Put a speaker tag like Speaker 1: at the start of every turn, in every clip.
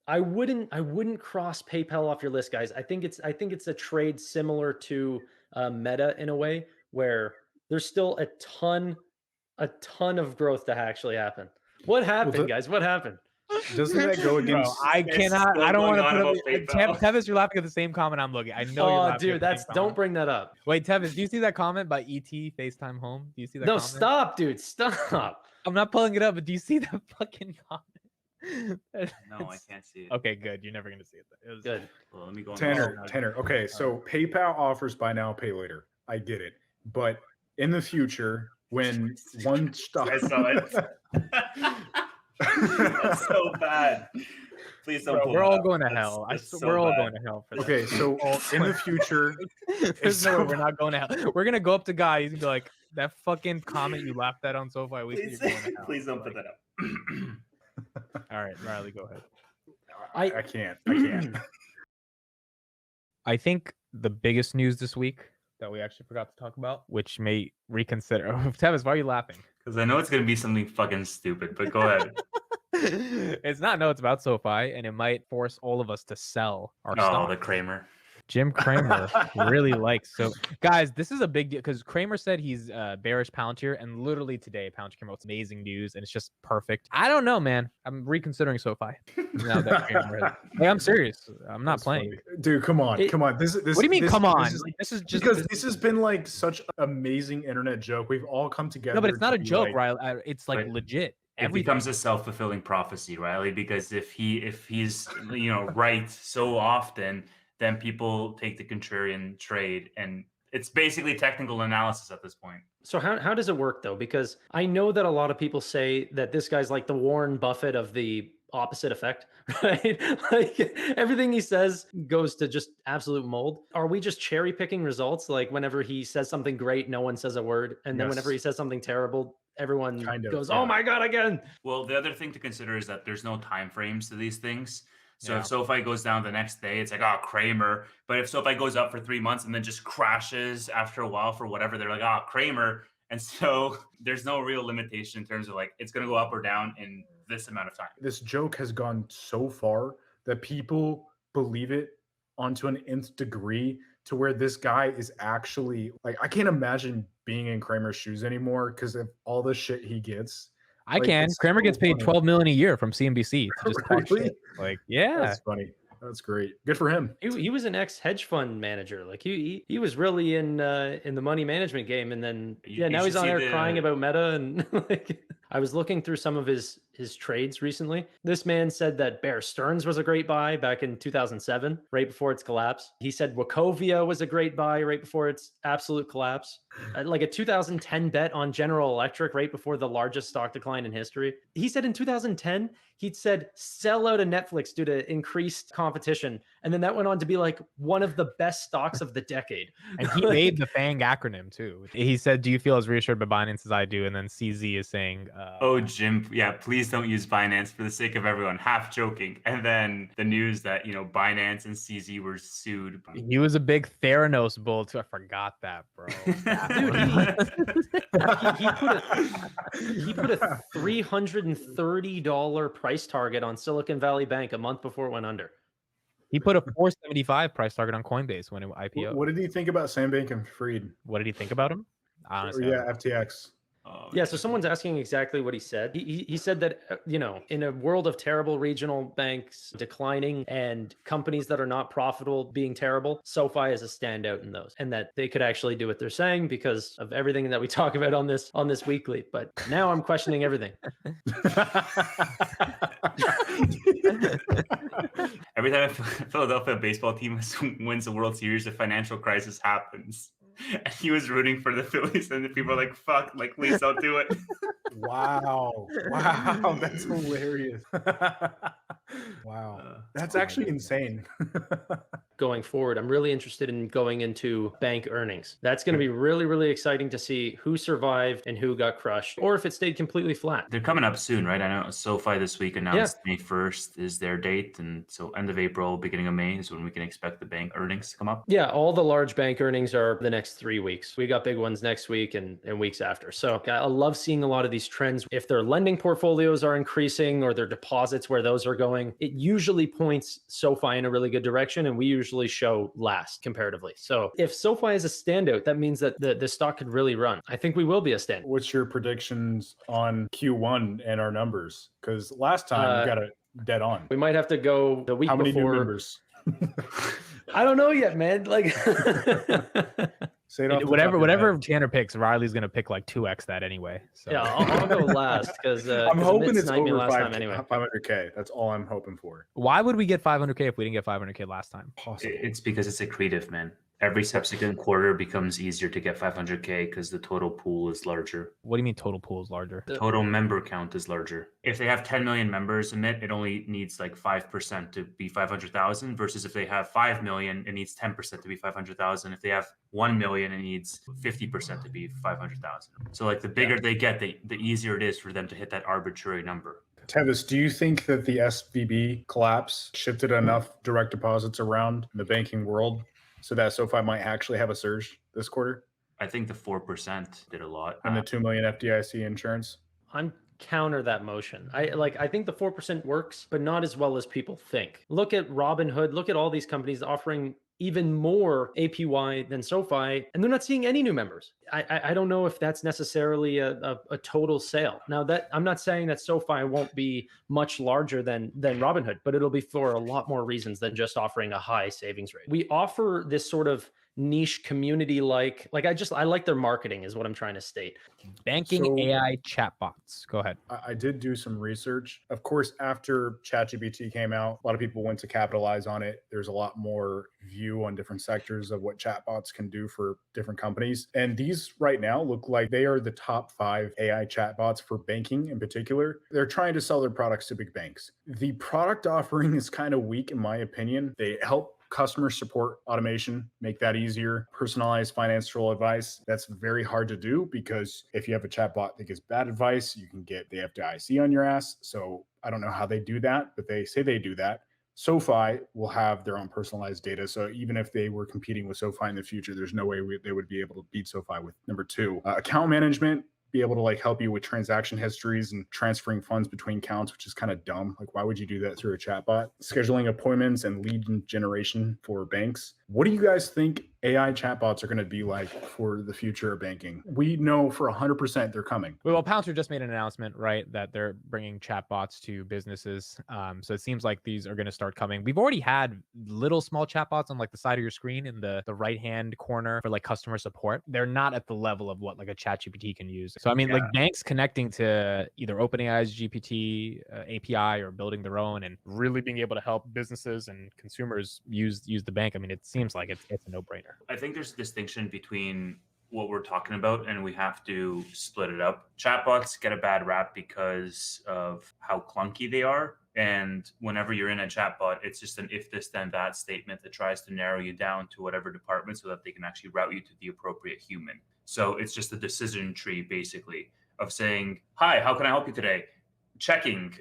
Speaker 1: I wouldn't cross PayPal off your list, guys. I think it's a trade similar to Meta in a way where there's still a ton of growth to actually happen. What
Speaker 2: Well,
Speaker 1: happened, guys? What happened?
Speaker 2: doesn't that go
Speaker 3: Bro,
Speaker 2: against?
Speaker 3: I
Speaker 4: It's
Speaker 3: cannot. I
Speaker 4: still
Speaker 3: don't
Speaker 4: going
Speaker 3: want to
Speaker 4: on
Speaker 3: put up.
Speaker 4: about PayPal.
Speaker 3: Tevis, you're laughing at the same comment I'm looking. I know you're
Speaker 1: Oh,
Speaker 3: laughing at
Speaker 1: dude,
Speaker 3: the same
Speaker 1: that's
Speaker 3: comment.
Speaker 1: don't bring that up.
Speaker 3: Wait, Tevis, do you see that comment by ET FaceTime Home? Do you see that
Speaker 1: No,
Speaker 3: comment?
Speaker 1: stop, dude, stop.
Speaker 3: I'm not pulling it up, but do you see that fucking comment?
Speaker 4: No, I can't see it.
Speaker 3: Okay, good. You're never gonna see it. It was
Speaker 1: Good.
Speaker 4: Well, let me go on.
Speaker 2: Tanner. Okay, so PayPal offers buy now, pay later. I get it, but in the future, when one stock,
Speaker 4: I saw it. That's so bad. Please don't.
Speaker 3: Bro,
Speaker 4: pull
Speaker 3: we're
Speaker 4: that
Speaker 3: all
Speaker 4: up.
Speaker 3: going to
Speaker 4: That's-
Speaker 3: hell.
Speaker 4: that's so
Speaker 3: We're all
Speaker 4: bad.
Speaker 3: going to hell for that.
Speaker 2: Okay, so in the future,
Speaker 3: There's no way we're not going to hell. We're gonna go up to Guy. He's gonna be like, "That fucking comment you laughed at on SoFi. We
Speaker 4: Please,
Speaker 3: you're going to hell."
Speaker 4: please don't
Speaker 3: Like,
Speaker 4: put that up.
Speaker 3: All right, Riley, go ahead.
Speaker 2: I can't. I can't.
Speaker 3: I think the biggest news this week that we actually forgot to talk about, which may reconsider. Tevis, why are you laughing?
Speaker 4: Because I know it's gonna be something fucking stupid. But go ahead.
Speaker 3: It's not. No, it's about SoFi, and it might force all of us to sell our
Speaker 4: Oh,
Speaker 3: stock.
Speaker 4: the Cramer.
Speaker 3: Jim Cramer really likes. So, guys, this is a big deal because Cramer said he's bearish Palantir, and literally today, Palantir came out with amazing news, and it's just perfect. I don't know, man. I'm reconsidering SoFi. Now that Cramer hey, I'm serious. I'm not
Speaker 2: That's
Speaker 3: playing.
Speaker 2: funny. Dude, come on, come on. This.
Speaker 3: What do you mean? Come on.
Speaker 2: This is,
Speaker 3: Like, this is just
Speaker 2: because this has been like such an amazing internet joke. We've all come together.
Speaker 3: no, but it's not
Speaker 2: to
Speaker 3: a
Speaker 2: be
Speaker 3: joke,
Speaker 2: like,
Speaker 3: Riley. It's like
Speaker 4: But
Speaker 3: legit.
Speaker 4: It becomes a self-fulfilling prophecy, Riley, because if he's right so often, then people take the contrarian trade, and it's basically technical analysis at this point.
Speaker 1: So how does it work though? Because I know that a lot of people say that this guy's like the Warren Buffett of the opposite effect, right? Like everything he says goes to just absolute mold. Are we just cherry picking results? Like whenever he says something great, no one says a word, and then whenever he
Speaker 2: Yes.
Speaker 1: says something terrible, everyone
Speaker 2: Kind of,
Speaker 1: goes,
Speaker 2: yeah.
Speaker 1: "Oh my god!" again.
Speaker 4: Well, the other thing to consider is that there's no time frames to these things. So
Speaker 3: Yeah.
Speaker 4: if SoFi goes down the next day, it's like, oh, Cramer. But if SoFi goes up for 3 months and then just crashes after a while for whatever, they're like, oh, Cramer. And so there's no real limitation in terms of like it's going to go up or down in this amount of time.
Speaker 2: This joke has gone so far that people believe it onto an nth degree to where this guy is actually like, I can't imagine being in Kramer's shoes anymore because of all the shit he gets.
Speaker 3: I
Speaker 2: Like,
Speaker 3: can.
Speaker 2: it's
Speaker 3: Kramer
Speaker 2: so
Speaker 3: gets paid
Speaker 2: funny.
Speaker 3: $12 million a year from CNBC to just talk
Speaker 2: Really?
Speaker 3: shit. Like, yeah.
Speaker 2: That's funny. That's great. Good for him.
Speaker 1: He was an ex hedge fund manager. Like he was really in the money management game, and then
Speaker 4: You
Speaker 1: now
Speaker 4: should
Speaker 1: he's on
Speaker 4: see
Speaker 1: there crying
Speaker 4: the-
Speaker 1: about Meta. And like, I was looking through some of his trades recently. This man said that Bear Stearns was a great buy back in 2007, right before its collapse. He said Wachovia was a great buy right before its absolute collapse. Like a 2010 bet on General Electric right before the largest stock decline in history. He said in 2010 he'd said sell out of Netflix due to increased competition. And then that went on to be like one of the best stocks of the decade.
Speaker 3: And he made the FANG acronym too. He said, "Do you feel as reassured by Binance as I do?" And then CZ is saying,
Speaker 4: Oh, Jim, yeah, please don't use Binance for the sake of everyone. Half joking. And then the news that, Binance and CZ were sued.
Speaker 3: he was a big Theranos bull too. I forgot that, bro.
Speaker 1: He put a $330 price target on Silicon Valley Bank a month before it went under.
Speaker 3: He put a 475 price target on Coinbase when it IPO.
Speaker 2: What did he think about Sam Bankman-Fried?
Speaker 3: What did he think about him?
Speaker 2: Or,
Speaker 3: Honestly,
Speaker 2: yeah, FTX.
Speaker 4: Oh,
Speaker 1: Yeah, so someone's asking exactly what he said. He said that, in a world of terrible regional banks declining and companies that are not profitable being terrible, SoFi is a standout in those, and that they could actually do what they're saying because of everything that we talk about on this weekly. But now I'm questioning everything.
Speaker 4: Every time a Philadelphia baseball team wins the World Series, a financial crisis happens. And he was rooting for the Phillies, and the people are like, fuck, like, please don't do it.
Speaker 2: Wow. Wow. That's hilarious. Wow. That's actually insane.
Speaker 1: going forward, I'm really interested in going into bank earnings. That's going to be really, really exciting to see who survived and who got crushed, or if it stayed completely flat.
Speaker 4: They're coming up soon, right? I know SoFi this week announced May 1st is their date. And so end of April, beginning of May is when we can expect the bank earnings to come up.
Speaker 1: Yeah, all the large bank earnings are the next 3 weeks. We got big ones next week and weeks after. So I love seeing a lot of these trends. If their lending portfolios are increasing or their deposits, where those are going, it usually points SoFi in a really good direction. And we usually show last comparatively. So if SoFi is a standout, that means that the stock could really run. I think we will be a standout.
Speaker 2: What's your predictions on Q1 and our numbers? Because last time you got it dead on.
Speaker 1: We might have to go the week
Speaker 2: How many
Speaker 1: before.
Speaker 2: new members?
Speaker 1: I don't know yet, man. Like
Speaker 2: Say it off the top of your
Speaker 3: Whatever
Speaker 2: head.
Speaker 3: Tanner picks, Riley's gonna pick like 2x that anyway. So.
Speaker 1: yeah, I'll go last because
Speaker 2: I'm hoping it's over
Speaker 1: last time anyway.
Speaker 2: 500K. That's all I'm hoping for.
Speaker 3: Why would we get 500K if we didn't get 500K last time?
Speaker 2: Possible.
Speaker 4: It's because it's accretive, man. Every subsequent quarter becomes easier to get 500K because the total pool is larger.
Speaker 3: What do you mean total pool is larger?
Speaker 4: Total member count is larger. If they have 10 million members, Amit, it only needs like 5% to be 500,000 versus if they have 5 million, it needs 10% to be 500,000. If they have 1 million, it needs 50% to be 500,000. So like the bigger they get, the easier it is for them to hit that arbitrary number.
Speaker 2: Tevis, do you think that the SVB collapse shifted enough direct deposits around in the banking world so that SoFi might actually have a surge this quarter?
Speaker 4: I think the 4% did a lot.
Speaker 2: And the 2 million FDIC insurance?
Speaker 1: I'm counter that motion. I think the 4% works, but not as well as people think. Look at Robinhood, look at all these companies offering even more APY than SoFi, and they're not seeing any new members. I don't know if that's necessarily a total sale. Now, that I'm not saying that SoFi won't be much larger than Robinhood, but it'll be for a lot more reasons than just offering a high savings rate. We offer this sort of niche community like I like their marketing is what I'm trying to state.
Speaker 3: Banking
Speaker 2: So-
Speaker 3: AI chatbots. Go ahead.
Speaker 2: I did do some research. Of course, after ChatGPT came out, a lot of people went to capitalize on it. There's a lot more view on different sectors of what chatbots can do for different companies. And these right now look like they are the top 5 AI chatbots for banking in particular. They're trying to sell their products to big banks. The product offering is kind of weak, in my opinion. They help customer support automation, make that easier. Personalized financial advice, that's very hard to do because if you have a chatbot that gives bad advice, you can get the FDIC on your ass. So I don't know how they do that, but they say they do that. SoFi will have their own personalized data. So even if they were competing with SoFi in the future, there's no way they would be able to beat SoFi with number 2. Account management, be able to like help you with transaction histories and transferring funds between accounts, which is kind of dumb. Like, why would you do that through a chatbot? Scheduling appointments and lead generation for banks. What do you guys think AI chatbots are going to be like for the future of banking? We know for 100% they're coming.
Speaker 3: Well, Pouncer just made an announcement, right, that they're bringing chatbots to businesses. So it seems like these are going to start coming. We've already had little small chatbots on like the side of your screen in the right-hand corner for like customer support. They're not at the level of what like a ChatGPT can use. So I mean, like banks connecting to either OpenAI's GPT API or building their own and really being able to help businesses and consumers use the bank. I mean, it seems like it's a no-brainer.
Speaker 4: I think there's a distinction between what we're talking about and we have to split it up. Chatbots get a bad rap because of how clunky they are. And whenever you're in a chatbot, it's just an if this then that statement that tries to narrow you down to whatever department so that they can actually route you to the appropriate human. So it's just a decision tree basically of saying, hi, how can I help you today? Checking,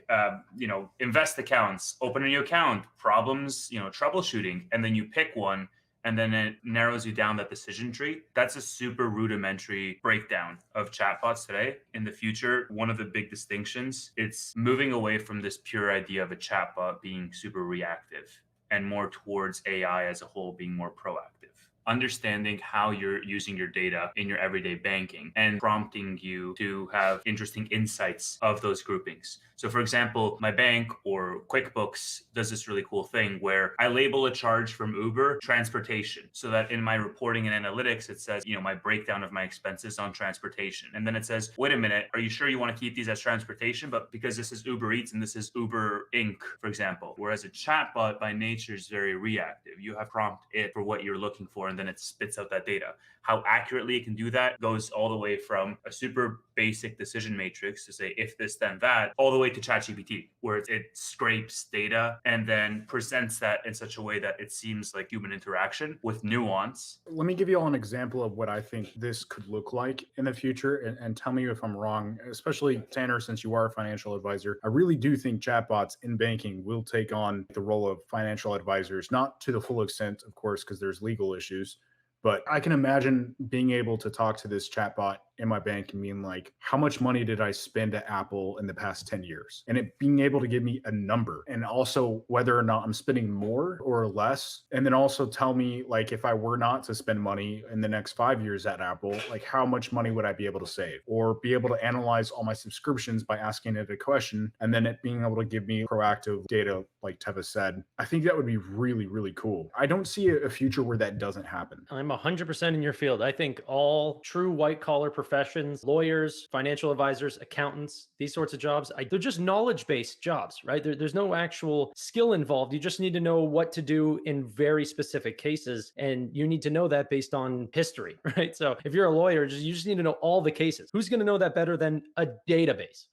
Speaker 4: invest accounts, open a new account, problems, troubleshooting, and then you pick one and then it narrows you down that decision tree. That's a super rudimentary breakdown of chatbots today. In the future, one of the big distinctions, it's moving away from this pure idea of a chatbot being super reactive and more towards AI as a whole being more proactive. Understanding how you're using your data in your everyday banking and prompting you to have interesting insights of those groupings. So for example, my bank or QuickBooks does this really cool thing where I label a charge from Uber transportation so that in my reporting and analytics, it says, my breakdown of my expenses on transportation. And then it says, wait a minute, are you sure you want to keep these as transportation? But because this is Uber Eats and this is Uber Inc., for example, whereas a chatbot by nature is very reactive. You have prompt it for what you're looking for and then it spits out that data. How accurately it can do that goes all the way from a super basic decision matrix to say if this then that, all the way to ChatGPT, where it scrapes data and then presents that in such a way that it seems like human interaction with nuance.
Speaker 2: Let me give you all an example of what I think this could look like in the future, and tell me if I'm wrong, especially Tannor, since you are a financial advisor. I really do think chatbots in banking will take on the role of financial advisors, not to the full extent, of course, because there's legal issues. But I can imagine being able to talk to this chatbot in my bank and being like, how much money did I spend at Apple in the past 10 years? And it being able to give me a number, and also whether or not I'm spending more or less. And then also tell me, like, if I were not to spend money in the next 5 years at Apple, like how much money would I be able to save? Or be able to analyze all my subscriptions by asking it a question and then it being able to give me proactive data, like Tevis said. I think that would be really, really cool. I don't see a future where that doesn't happen.
Speaker 1: I'm 100% in your field. I think all true white collar professions, lawyers, financial advisors, accountants, these sorts of jobs, they're just knowledge based jobs, right? There's no actual skill involved. You just need to know what to do in very specific cases. And you need to know that based on history, right? So if you're a lawyer, you just need to know all the cases. Who's going to know that better than a database,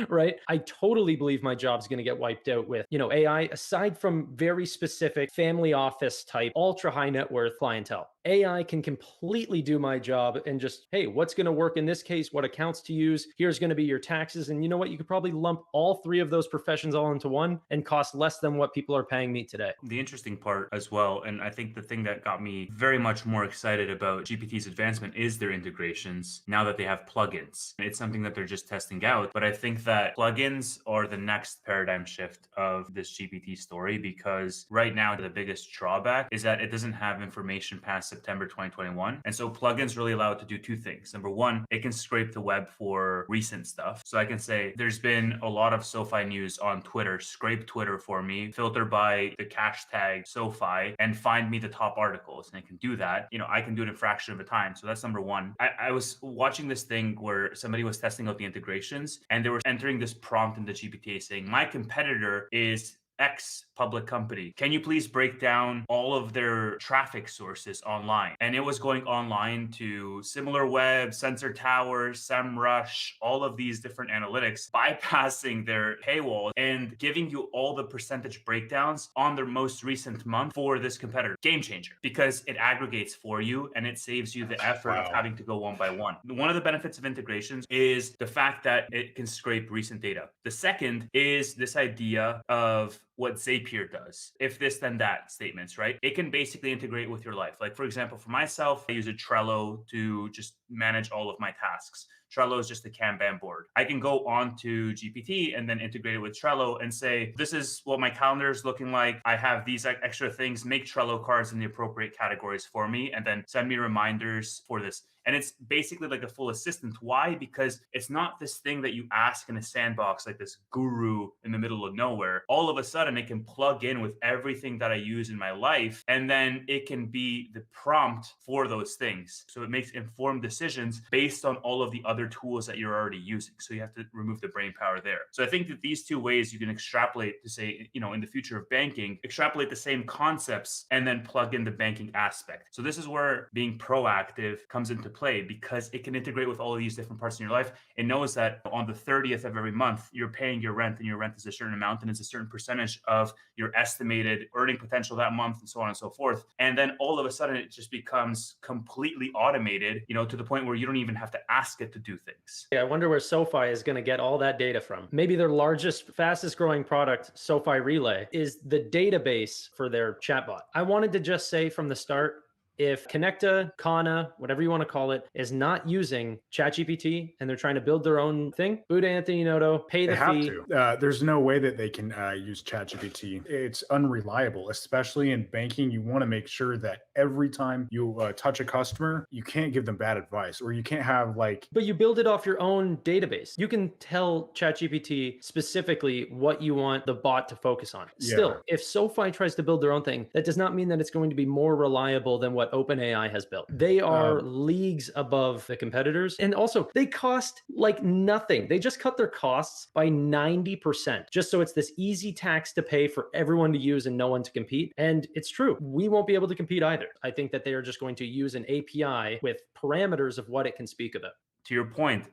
Speaker 1: right? I totally believe my job's going to get wiped out with, AI, aside from very specific family office type, ultra high net worth clientele. AI can completely do my job and just, hey, what's going to work in this case? What accounts to use? Here's going to be your taxes. And you know what? You could probably lump all three of those professions all into one and cost less than what people are paying me today.
Speaker 4: The interesting part as well, and I think the thing that got me very much more excited about GPT's advancement is their integrations now that they have plugins. It's something that they're just testing out, but I think that plugins are the next paradigm shift of this GPT story, because right now the biggest drawback is that it doesn't have information past September 2021. And so plugins really allow it to do two things. Number one, it can scrape the web for recent stuff. So I can say there's been a lot of SoFi news on Twitter, scrape Twitter for me, filter by the hashtag SoFi and find me the top articles. And it can do that. I can do it in a fraction of a time. So that's number one. I was watching this thing where somebody was testing out the integrations and they were entering this prompt in the GPT saying, my competitor is X public company. Can you please break down all of their traffic sources online? And it was going online to SimilarWeb, Sensor Tower, SEMrush, all of these different analytics, bypassing their paywall and giving you all the percentage breakdowns on their most recent month for this competitor. Game changer, because it aggregates for you and it saves you the effort of having to go one by one. One of the benefits of integrations is the fact that it can scrape recent data. The second is this idea of what Zapier does. If this, then that statements, right? It can basically integrate with your life. Like, for example, for myself, I use a Trello to just manage all of my tasks. Trello is just a Kanban board. I can go on to GPT and then integrate it with Trello and say, this is what my calendar is looking like. I have these extra things, make Trello cards in the appropriate categories for me, and then send me reminders for this. And it's basically like a full assistant. Why? Because it's not this thing that you ask in a sandbox, like this guru in the middle of nowhere. All of a sudden, it can plug in with everything that I use in my life, and then it can be the prompt for those things. So it makes informed decisions based on all of the other tools that you're already using. So you have to remove the brain power there. So I think that these two ways you can extrapolate to say, in the future of banking, extrapolate the same concepts and then plug in the banking aspect. So this is where being proactive comes into play, because it can integrate with all of these different parts in your life. It knows that on the 30th of every month, you're paying your rent, and your rent is a certain amount, and it's a certain percentage of your estimated earning potential that month, and so on and so forth. And then all of a sudden, it just becomes completely automated, to the point where you don't even have to ask it to do things.
Speaker 1: Yeah, I wonder where SoFi is going to get all that data from. Maybe their largest, fastest growing product, SoFi Relay, is the database for their chatbot. I wanted to just say from the start, if Connecta, Kana, whatever you want to call it, is not using ChatGPT and they're trying to build their own thing, Buddha Anthony Noto, pay the fee.
Speaker 2: There's no way that they can use ChatGPT. It's unreliable, especially in banking. You want to make sure that every time you touch a customer, you can't give them bad advice, or you can't have
Speaker 1: But you build it off your own database. You can tell ChatGPT specifically what you want the bot to focus on. Still, if SoFi tries to build their own thing, that does not mean that it's going to be more reliable than what what OpenAI has built. They are
Speaker 2: Um,
Speaker 1: leagues above the competitors. And also, they cost like nothing. They just cut their costs by 90%, just so it's this easy tax to pay for everyone to use and no one to compete. And it's true. We won't be able to compete either. I think that they are just going to use an API with parameters of what it can speak about.
Speaker 4: To your point,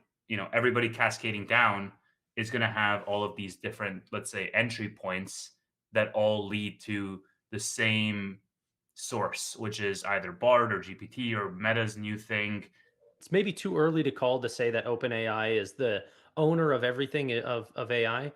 Speaker 4: everybody cascading down is going to have all of these different, let's say, entry points that all lead to the same source, which is either Bard or GPT or Meta's new thing.
Speaker 1: It's maybe too early to call to say that OpenAI is the owner of everything of AI.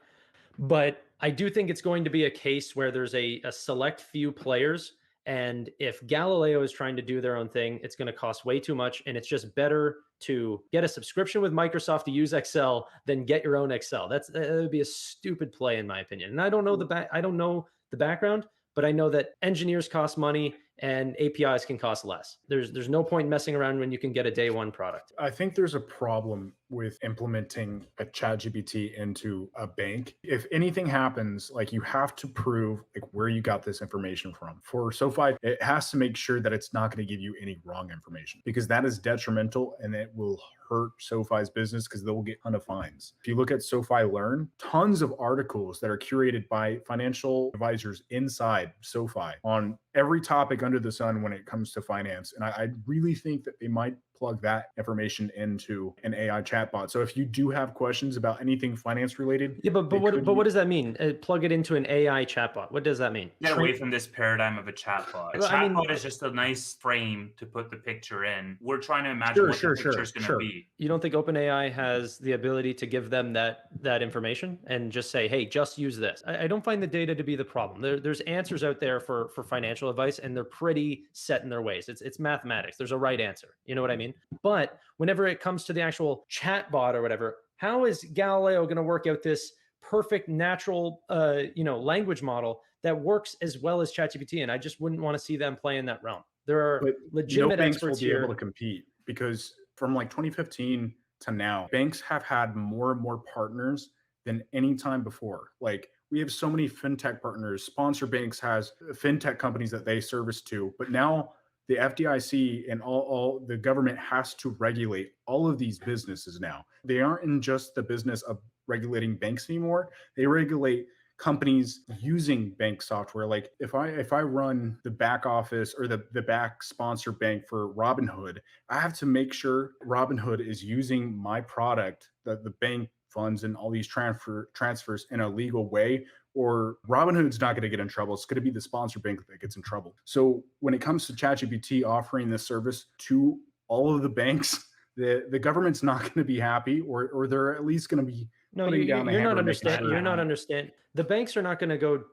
Speaker 1: But I do think it's going to be a case where there's a select few players. And if Galileo is trying to do their own thing, it's going to cost way too much. And it's just better to get a subscription with Microsoft to use Excel than get your own Excel. That would be a stupid play, in my opinion. And I don't know I don't know the background, but I know that engineers cost money and APIs can cost less. There's no point messing around when you can get a day one product.
Speaker 2: I think there's a problem with implementing a ChatGPT into a bank. If anything happens, like you have to prove like where you got this information from. For SoFi, it has to make sure that it's not going to give you any wrong information because that is detrimental and it will hurt SoFi's business because they will get a ton of fines. If you look at SoFi Learn, tons of articles that are curated by financial advisors inside SoFi on every topic under the sun when it comes to finance. And I really think that they might plug that information into an AI chatbot. So if you do have questions about anything finance related,
Speaker 1: Yeah, but what does that mean? Plug it into an AI chatbot. What does that mean?
Speaker 4: Get away from this paradigm of a chatbot. A
Speaker 1: Well, I mean-
Speaker 4: chatbot is just a nice frame to put the picture in. We're trying to imagine
Speaker 2: Sure,
Speaker 4: what
Speaker 2: sure,
Speaker 4: the picture is
Speaker 2: sure,
Speaker 4: going to
Speaker 2: sure.
Speaker 4: be.
Speaker 1: You don't think OpenAI has the ability to give them that information and just say, hey, just use this? I don't find the data to be the problem. There's answers out there for financial advice, and they're pretty set in their ways. It's mathematics. There's a right answer. You know what I mean? But whenever it comes to the actual chat bot or whatever, how is Galileo going to work out this perfect natural language model that works as well as ChatGPT? And I just wouldn't want to see them play in that realm. There are
Speaker 2: But
Speaker 1: legitimate
Speaker 2: no banks will
Speaker 1: experts
Speaker 2: be
Speaker 1: here.
Speaker 2: able to compete because from like 2015 to now, banks have had more and more partners than any time before. Like we have so many fintech partners. Sponsor Banks has fintech companies that they service to, but now the FDIC and all the government has to regulate all of these businesses now. They aren't in just the business of regulating banks anymore. They regulate companies using bank software. Like if I run the back office or the back sponsor bank for Robinhood, I have to make sure Robinhood is using my product, the bank funds and all these transfers in a legal way, or Robinhood's not going to get in trouble. It's going to be the sponsor bank that gets in trouble. So when it comes to ChatGPT offering this service to all of the banks, the government's not going to be happy, or they're at least going to be
Speaker 1: No,
Speaker 2: putting down the
Speaker 1: you're
Speaker 2: hammer
Speaker 1: not
Speaker 2: and making
Speaker 1: understand.
Speaker 2: sure-
Speaker 1: You're not understand. The banks are not going to go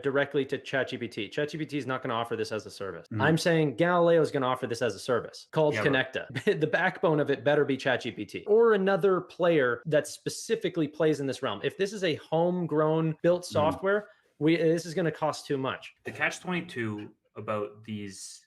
Speaker 1: directly to ChatGPT. ChatGPT is not going to offer this as a service.
Speaker 2: Mhm.
Speaker 1: I'm saying Galileo is going to offer this as a service called
Speaker 4: Yeah,
Speaker 1: Connecta. The backbone of it better be ChatGPT or another player that specifically plays in this realm. If this is a homegrown built software, this is going to cost too much.
Speaker 4: The catch-22 about these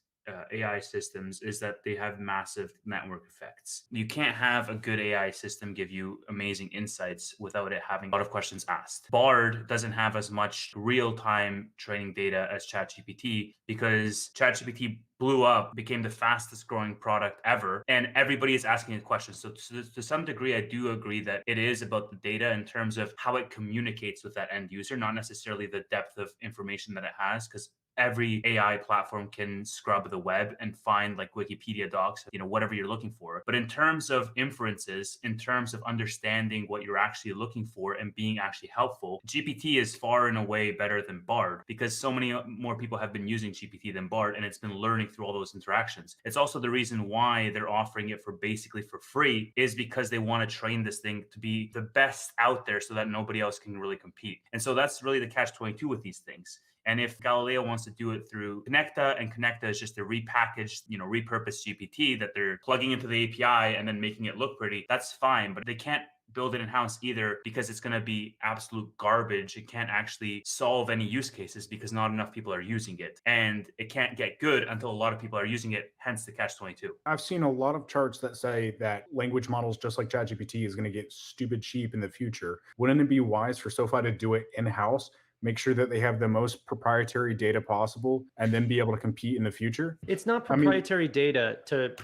Speaker 4: AI systems is that they have massive network effects. You can't have a good AI system give you amazing insights without it having a lot of questions asked. Bard doesn't have as much real-time training data as ChatGPT because ChatGPT blew up, became the fastest growing product ever, and everybody is asking it questions. So to some degree, I do agree that it is about the data in terms of how it communicates with that end user, not necessarily the depth of information that it has, because every AI platform can scrub the web and find like Wikipedia docs, whatever you're looking for. But in terms of inferences, in terms of understanding what you're actually looking for and being actually helpful, GPT is far and away better than Bard because so many more people have been using GPT than Bard and it's been learning through all those interactions. It's also the reason why they're offering it for basically for free is because they want to train this thing to be the best out there so that nobody else can really compete. And so that's really the catch-22 with these things. And if Galileo wants to do it through Connecta, and Connecta is just a repackaged, repurposed GPT that they're plugging into the API and then making it look pretty, that's fine. But they can't build it in-house either because it's going to be absolute garbage. It can't actually solve any use cases because not enough people are using it. And it can't get good until a lot of people are using it, hence the catch-22.
Speaker 2: I've seen a lot of charts that say that language models, just like ChatGPT, is going to get stupid cheap in the future. Wouldn't it be wise for SoFi to do it in-house? make sure that they have the most proprietary data possible, and then be able to compete in the future.
Speaker 1: It's not
Speaker 2: I mean,
Speaker 1: proprietary data to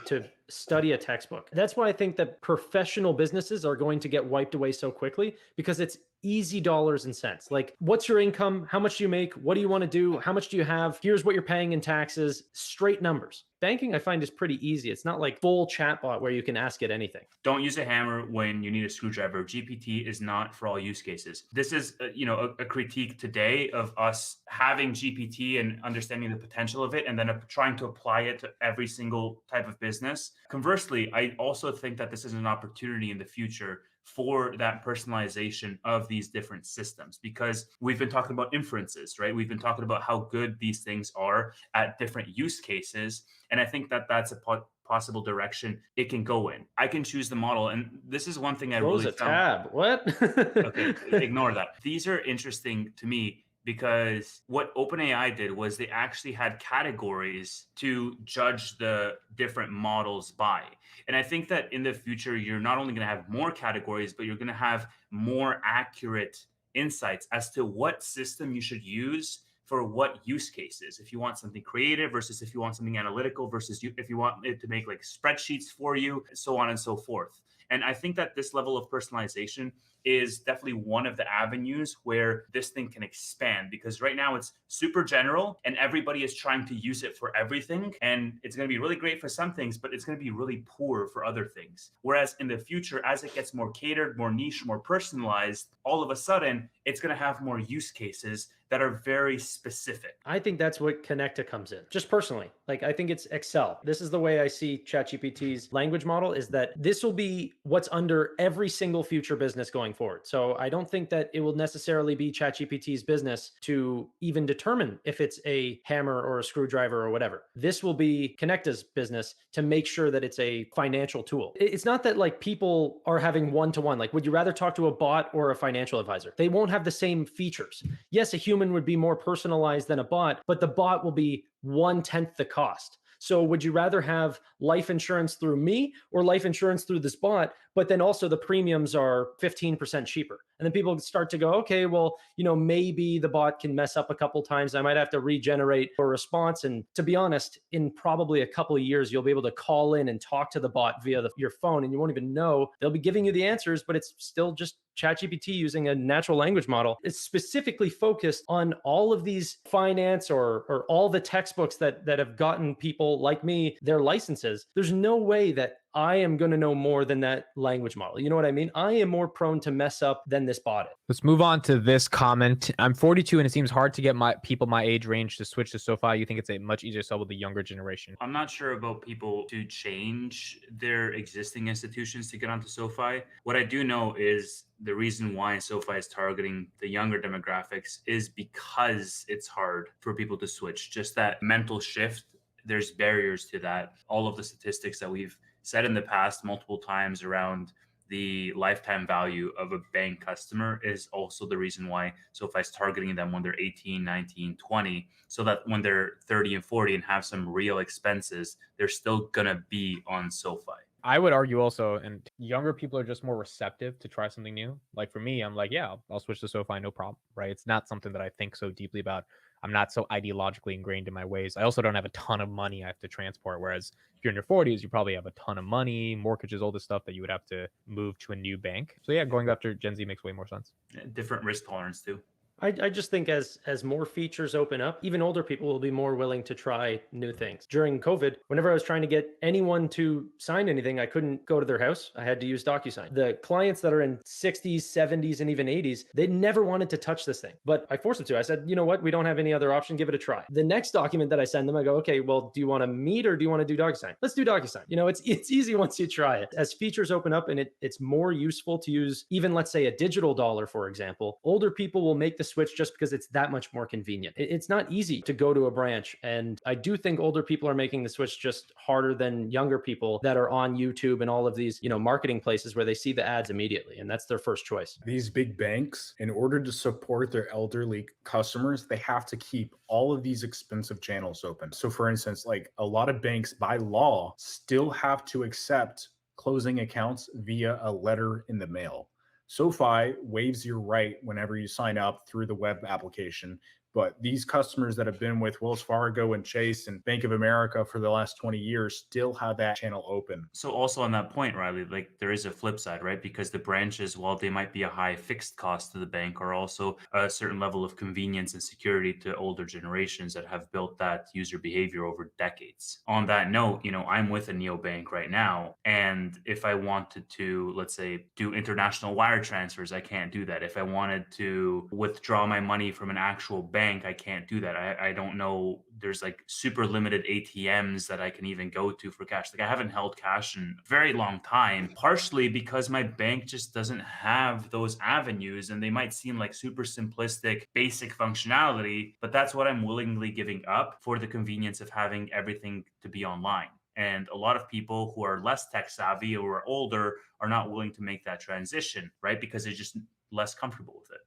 Speaker 1: study a textbook. That's why I think that professional businesses are going to get wiped away so quickly, because it's easy dollars and cents. Like, what's your income? How much do you make? What do you want to do? How much do you have? Here's what you're paying in taxes. Straight numbers. Banking, I find, is pretty easy. It's not like full chatbot where you can ask it anything.
Speaker 4: Don't use a hammer when you need a screwdriver. GPT is not for all use cases. This is, a critique today of us having GPT and understanding the potential of it, and then trying to apply it to every single type of business. Conversely, I also think that this is an opportunity in the future for that personalization of these different systems, because we've been talking about inferences, right? We've been talking about how good these things are at different use cases. And I think that that's a possible direction it can go in. I can choose the model. And this is one thing I
Speaker 1: Close
Speaker 4: really
Speaker 1: a
Speaker 4: found.
Speaker 1: tab. What?
Speaker 4: Okay, ignore that. These are interesting to me because what OpenAI did was they actually had categories to judge the different models by. And I think that in the future, you're not only going to have more categories, but you're going to have more accurate insights as to what system you should use for what use cases. If you want something creative versus if you want something analytical versus if you want it to make like spreadsheets for you, so on and so forth. And I think that this level of personalization is definitely one of the avenues where this thing can expand, because right now it's super general and everybody is trying to use it for everything. And it's going to be really great for some things, but it's going to be really poor for other things. Whereas in the future, as it gets more catered, more niche, more personalized, all of a sudden it's going to have more use cases that are very specific.
Speaker 1: I think that's what Connecta comes in. Just personally, like, I think it's Excel. This is the way I see ChatGPT's language model, is that this will be what's under every single future business going forward. So I don't think that it will necessarily be ChatGPT's business to even determine if it's a hammer or a screwdriver or whatever. This will be Connecta's business to make sure that it's a financial tool. It's not that like people are having one-to-one. Like, would you rather talk to a bot or a financial advisor? They won't have the same features. Yes, a human would be more personalized than a bot, but the bot will be 1/10 the cost. So would you rather have life insurance through me or life insurance through this bot? But then also the premiums are 15% cheaper. And then people start to go, okay, well, maybe the bot can mess up a couple times. I might have to regenerate a response. And to be honest, in probably a couple of years, you'll be able to call in and talk to the bot via your phone, and you won't even know. They'll be giving you the answers, but it's still just ChatGPT using a natural language model. It's specifically focused on all of these finance or all the textbooks that have gotten people like me their licenses. There's no way that I am going to know more than that language model. You know what I mean? I am more prone to mess up than this bot is.
Speaker 3: Let's move on to this comment. I'm 42 and it seems hard to get people my age range to switch to SoFi. You think it's a much easier sell with the younger generation?
Speaker 4: I'm not sure about people to change their existing institutions to get onto SoFi. What I do know is the reason why SoFi is targeting the younger demographics is because it's hard for people to switch. Just that mental shift, there's barriers to that. All of the statistics that we've said in the past multiple times around the lifetime value of a bank customer is also the reason why SoFi is targeting them when they're 18, 19, 20, so that when they're 30 and 40 and have some real expenses, they're still going to be on SoFi.
Speaker 3: I would argue also, and younger people are just more receptive to try something new. Like for me, I'm like, yeah, I'll switch to SoFi, no problem, right? It's not something that I think so deeply about. I'm not so ideologically ingrained in my ways. I also don't have a ton of money I have to transport. Whereas if you're in your 40s, you probably have a ton of money, mortgages, all this stuff that you would have to move to a new bank. So yeah, going after Gen Z makes way more sense.
Speaker 4: Different risk tolerance too.
Speaker 1: I just think as more features open up, even older people will be more willing to try new things. During COVID, whenever I was trying to get anyone to sign anything, I couldn't go to their house. I had to use DocuSign. The clients that are in 60s, 70s, and even 80s, they never wanted to touch this thing. But I forced them to. I said, you know what? We don't have any other option. Give it a try. The next document that I send them, I go, okay, well, do you want to meet or do you want to do DocuSign? Let's do DocuSign. It's easy once you try it. As features open up and it's more useful to use even, let's say, a digital dollar, for example, older people will make the switch just because it's that much more convenient. It's not easy to go to a branch. And I do think older people are making the switch just harder than younger people that are on YouTube and all of these, marketing places where they see the ads immediately. And that's their first choice.
Speaker 2: These big banks, in order to support their elderly customers, they have to keep all of these expensive channels open. So for instance, like a lot of banks by law still have to accept closing accounts via a letter in the mail. SoFi waives your right whenever you sign up through the web application. But these customers that have been with Wells Fargo and Chase and Bank of America for the last 20 years still have that channel open.
Speaker 4: So also on that point, Riley, like there is a flip side, right? Because the branches, while they might be a high fixed cost to the bank, are also a certain level of convenience and security to older generations that have built that user behavior over decades. On that note, I'm with a neobank right now, and if I wanted to, let's say, do international wire transfers, I can't do that. If I wanted to withdraw my money from an actual bank, I can't do that. I don't know. There's like super limited ATMs that I can even go to for cash. Like I haven't held cash in a very long time, partially because my bank just doesn't have those avenues, and they might seem like super simplistic, basic functionality, but that's what I'm willingly giving up for the convenience of having everything to be online. And a lot of people who are less tech savvy or are older are not willing to make that transition, right? Because they're just less comfortable with it.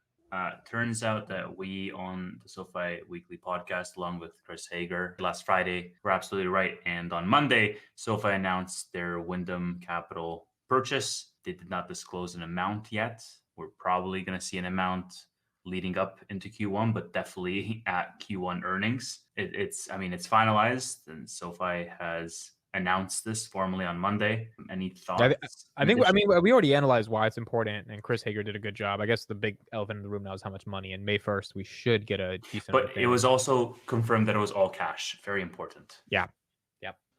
Speaker 4: Turns out that we on the SoFi Weekly podcast, along with Chris Hager, last Friday, were absolutely right. And on Monday, SoFi announced their Wyndham Capital purchase. They did not disclose an amount yet. We're probably going to see an amount leading up into Q1, but definitely at Q1 earnings. It's finalized, and SoFi has announced this formally on Monday. Any thoughts?
Speaker 3: I think we already analyzed why it's important, and Chris Hager did a good job. I guess the big elephant in the room now is how much money. And May 1st, we should get a decent.
Speaker 4: But it was also confirmed that it was all cash. Very important.
Speaker 3: Yeah.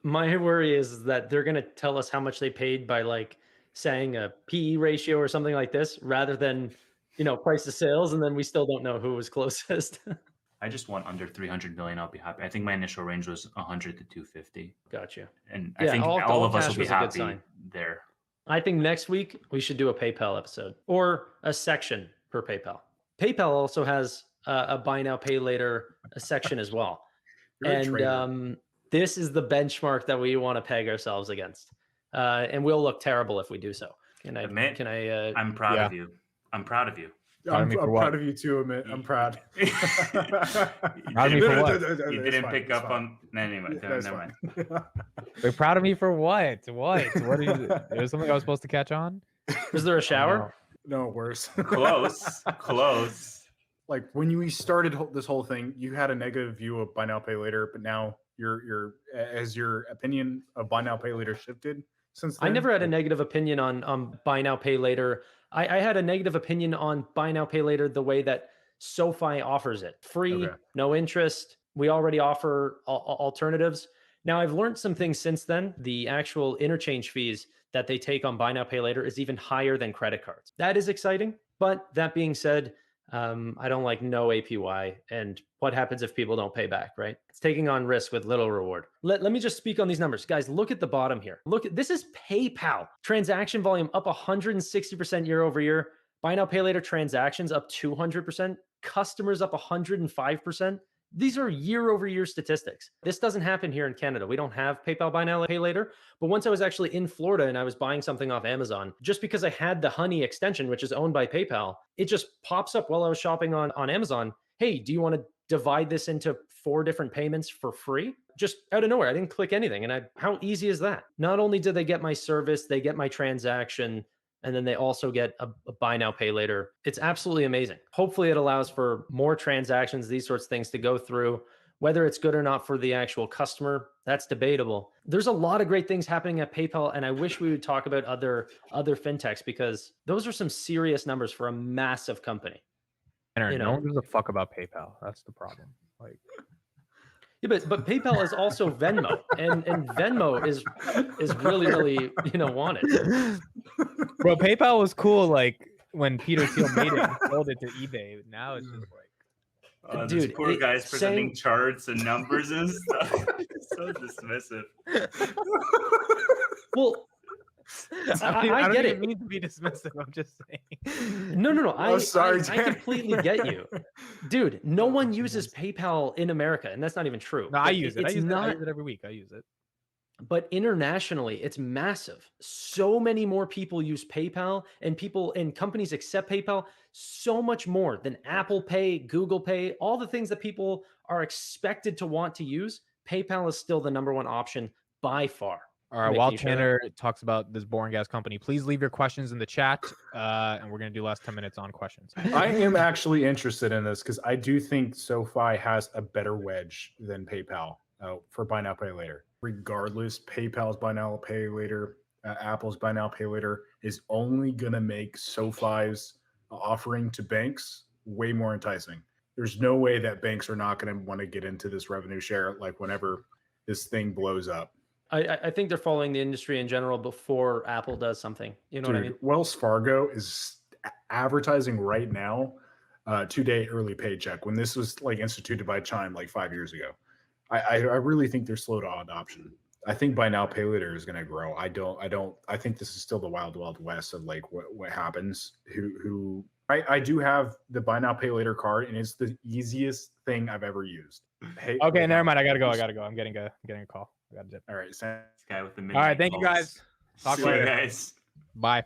Speaker 1: My worry is that they're going to tell us how much they paid by like saying a PE ratio or something like this, rather than price to sales, and then we still don't know who was closest.
Speaker 4: I just want under 300 million. I'll be happy. I think my initial range was 100 to 250.
Speaker 1: Gotcha.
Speaker 4: And I think all of us will be happy there.
Speaker 1: I think next week we should do a PayPal episode, or a section per PayPal. PayPal also has a buy now, pay later section as well. And this is the benchmark that we want to peg ourselves against. And we'll look terrible if we do so.
Speaker 4: I'm proud of you. I'm proud of you.
Speaker 2: I'm proud of you too, Amit. I'm proud.
Speaker 3: Proud of me for what?
Speaker 4: You didn't pick up on. Anyway, never mind.
Speaker 3: They're proud of me for what? What? There's something I was supposed to catch on?
Speaker 1: Was there a shower?
Speaker 2: No, worse.
Speaker 4: Close.
Speaker 2: Like when we started this whole thing, you had a negative view of buy now, pay later, but now has your opinion of buy now, pay later shifted since then?
Speaker 1: I never had a negative opinion on buy now, pay later. I had a negative opinion on buy now, pay later the way that SoFi offers it. Free, no interest. We already offer alternatives. Now, I've learned some things since then. The actual interchange fees that they take on buy now, pay later is even higher than credit cards. That is exciting. But that being said, I don't like no APY. And what happens if people don't pay back, right? It's taking on risk with little reward. Let me just speak on these numbers. Guys, look at the bottom here. This is PayPal. Transaction volume up 160% year over year. Buy now, pay later transactions up 200%. Customers up 105%. These are year over year statistics. This doesn't happen here in Canada. We don't have PayPal buy now, pay later. But once I was actually in Florida and I was buying something off Amazon, just because I had the Honey extension, which is owned by PayPal, it just pops up while I was shopping on Amazon. Hey, do you want to divide this into 4 different payments for free? Just out of nowhere. I didn't click anything. And how easy is that? Not only do they get my service, they get my transaction, and then they also get a buy now, pay later. It's absolutely amazing. Hopefully it allows for more transactions, these sorts of things to go through. Whether it's good or not for the actual customer, that's debatable. There's a lot of great things happening at PayPal, and I wish we would talk about other fintechs, because those are some serious numbers for a massive company.
Speaker 3: No one gives a fuck about PayPal. That's the problem.
Speaker 1: Yeah, but PayPal is also Venmo, and Venmo is really, really wanted.
Speaker 3: Bro, PayPal was cool like when Peter Thiel made it and sold it to eBay. Now it's just like,
Speaker 4: dude, poor guys presenting charts and numbers and stuff. So dismissive.
Speaker 1: Well, I get it.
Speaker 3: I don't mean to be dismissive. I'm just saying.
Speaker 1: No.
Speaker 2: Sorry,
Speaker 1: I completely get you, dude. No one uses PayPal in America, and that's not even true.
Speaker 3: No, I use it. I use it every week. I use it.
Speaker 1: But internationally, it's massive. So many more people use PayPal, and people and companies accept PayPal so much more than Apple Pay, Google Pay, all the things that people are expected to want to use. PayPal is still the number one option by far.
Speaker 3: All right,
Speaker 1: Making
Speaker 3: while
Speaker 1: sure that-
Speaker 3: Tanner talks about this boring ass company, please leave your questions in the chat, and we're gonna do last 10 minutes on questions.
Speaker 2: I am actually interested in this because I do think SoFi has a better wedge than PayPal for buy now, pay later. Regardless, PayPal's buy now, pay later, Apple's buy now, pay later is only going to make SoFi's offering to banks way more enticing. There's no way that banks are not going to want to get into this revenue share like whenever this thing blows up.
Speaker 1: I think they're following the industry in general before Apple does something. You know what I mean?
Speaker 2: Wells Fargo is advertising right now 2-day early paycheck when this was like instituted by Chime like 5 years ago. I really think they're slow to adoption. I think buy now pay later is going to grow. I think this is still the wild west of like what happens. I do have the buy now pay later card, and it's the easiest thing I've ever used. Hey,
Speaker 3: Okay, never mind. I gotta go. I'm getting a call. I gotta dip.
Speaker 2: All right, Sam.
Speaker 4: This guy with the
Speaker 3: All right, thank you guys. Talk
Speaker 4: See you
Speaker 3: later.
Speaker 4: guys.
Speaker 3: Bye.